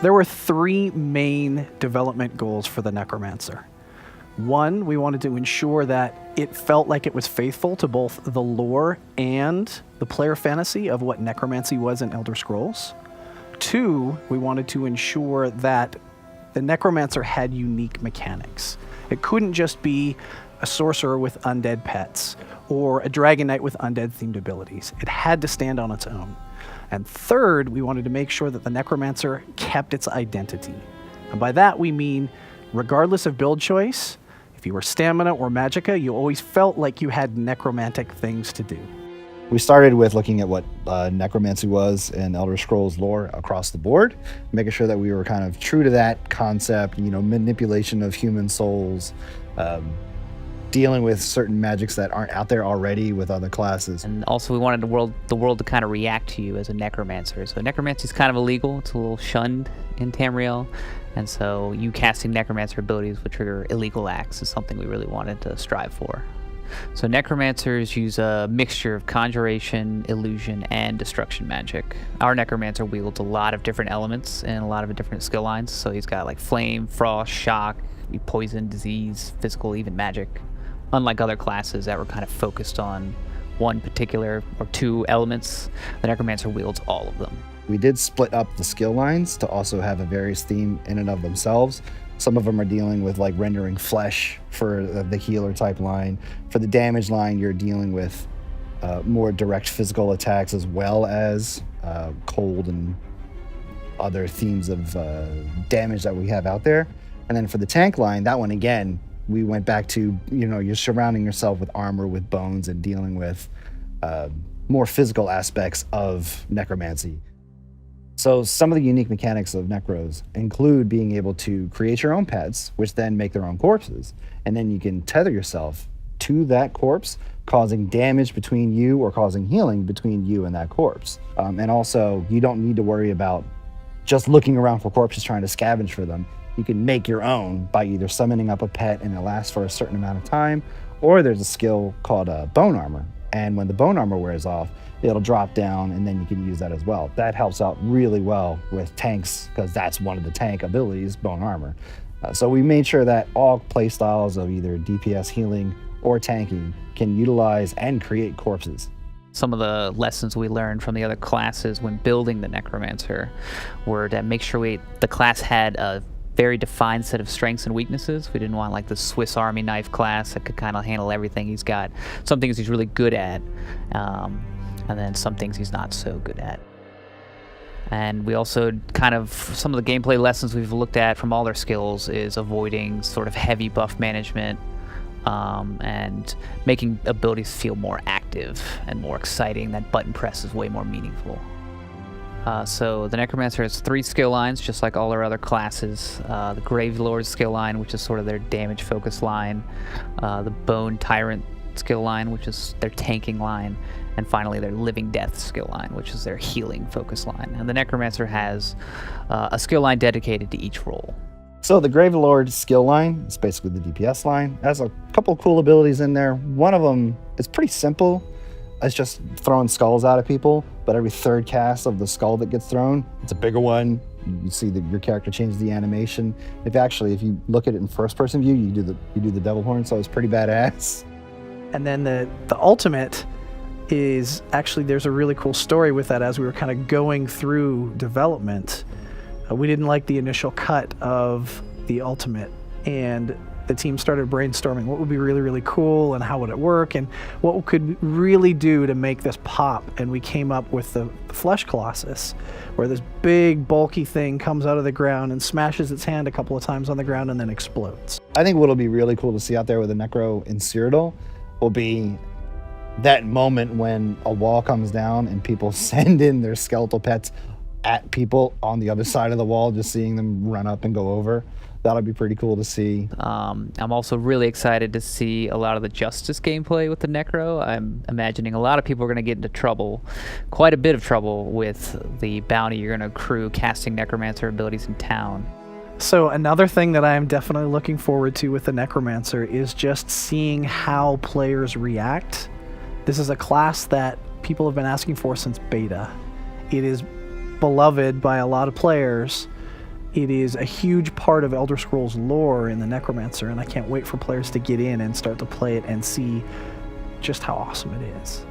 There were three main development goals for the Necromancer. One, we wanted to ensure that it felt like it was faithful to both the lore and the player fantasy of what necromancy was in Elder Scrolls. Two, we wanted to ensure that the Necromancer had unique mechanics. It couldn't just be a sorcerer with undead pets or a dragon knight with undead-themed abilities. It had to stand on its own. And third, we wanted to make sure that the Necromancer kept its identity. And by that we mean, regardless of build choice, if you were stamina or magicka, you always felt like you had necromantic things to do. We started with looking at what necromancy was in Elder Scrolls lore across the board, making sure that we were kind of true to that concept, manipulation of human souls, dealing with certain magics that aren't out there already with other classes. And also we wanted the world to kind of react to you as a necromancer. So necromancy is kind of illegal. It's a little shunned in Tamriel. And so you casting necromancer abilities would trigger illegal acts is something we really wanted to strive for. So necromancers use a mixture of conjuration, illusion, and destruction magic. Our necromancer wields a lot of different elements and a lot of different skill lines. So he's got like flame, frost, shock, poison, disease, physical, even magic. Unlike other classes that were kind of focused on one particular or two elements, the necromancer wields all of them. We did split up the skill lines to also have a various theme in and of themselves. Some of them are dealing with like rendering flesh for the healer type line. For the damage line, you're dealing with more direct physical attacks as well as cold and other themes of damage that we have out there. And then for the tank line, that one again, we went back to, you're surrounding yourself with armor, with bones, and dealing with more physical aspects of necromancy. So some of the unique mechanics of necros include being able to create your own pets, which then make their own corpses. And then you can tether yourself to that corpse, causing damage between you or causing healing between you and that corpse. And also, you don't need to worry about just looking around for corpses trying to scavenge for them. You can make your own by either summoning up a pet and it lasts for a certain amount of time, or there's a skill called bone armor. And when the bone armor wears off, it'll drop down and then you can use that as well. That helps out really well with tanks because that's one of the tank abilities, bone armor. So we made sure that all playstyles of either DPS healing or tanking can utilize and create corpses. Some of the lessons we learned from the other classes when building the Necromancer were to make sure the class had a very defined set of strengths and weaknesses. We didn't want like the Swiss Army knife class that could kind of handle everything. He's got some things he's really good at, and then some things he's not so good at. And we also some of the gameplay lessons we've looked at from all their skills is avoiding sort of heavy buff management, and making abilities feel more active and more exciting. That button press is way more meaningful. So the Necromancer has 3 skill lines, just like all our other classes. The Gravelord skill line, which is sort of their damage focus line. The Bone Tyrant skill line, which is their tanking line. And finally their Living Death skill line, which is their healing focus line. And the Necromancer has a skill line dedicated to each role. So the Gravelord skill line is basically the DPS line. It has a couple cool abilities in there. One of them is pretty simple. It's just throwing skulls out at people, but every third cast of the skull that gets thrown, it's a bigger one. You see that your character changes the animation. If you look at it in first person view, you do the devil horn, so it's pretty badass. And then the ultimate is actually, there's a really cool story with that. As we were kind of going through development, we didn't like the initial cut of the ultimate, and the team started brainstorming what would be really, really cool and how would it work and what we could really do to make this pop. And we came up with the Flesh Colossus, where this big bulky thing comes out of the ground and smashes its hand a couple of times on the ground and then explodes. I think what'll be really cool to see out there with a Necro in Cyrodiil will be that moment when a wall comes down and people send in their skeletal pets at people on the other side of the wall, just seeing them run up and go over. That'll be pretty cool to see. I'm also really excited to see a lot of the Justice gameplay with the Necro. I'm imagining a lot of people are going to get into trouble, quite a bit of trouble, with the bounty you're going to accrue casting Necromancer abilities in town. So another thing that I am definitely looking forward to with the Necromancer is just seeing how players react. This is a class that people have been asking for since beta. It is beloved by a lot of players, It is a huge part of Elder Scrolls lore in the Necromancer, and I can't wait for players to get in and start to play it and see just how awesome it is.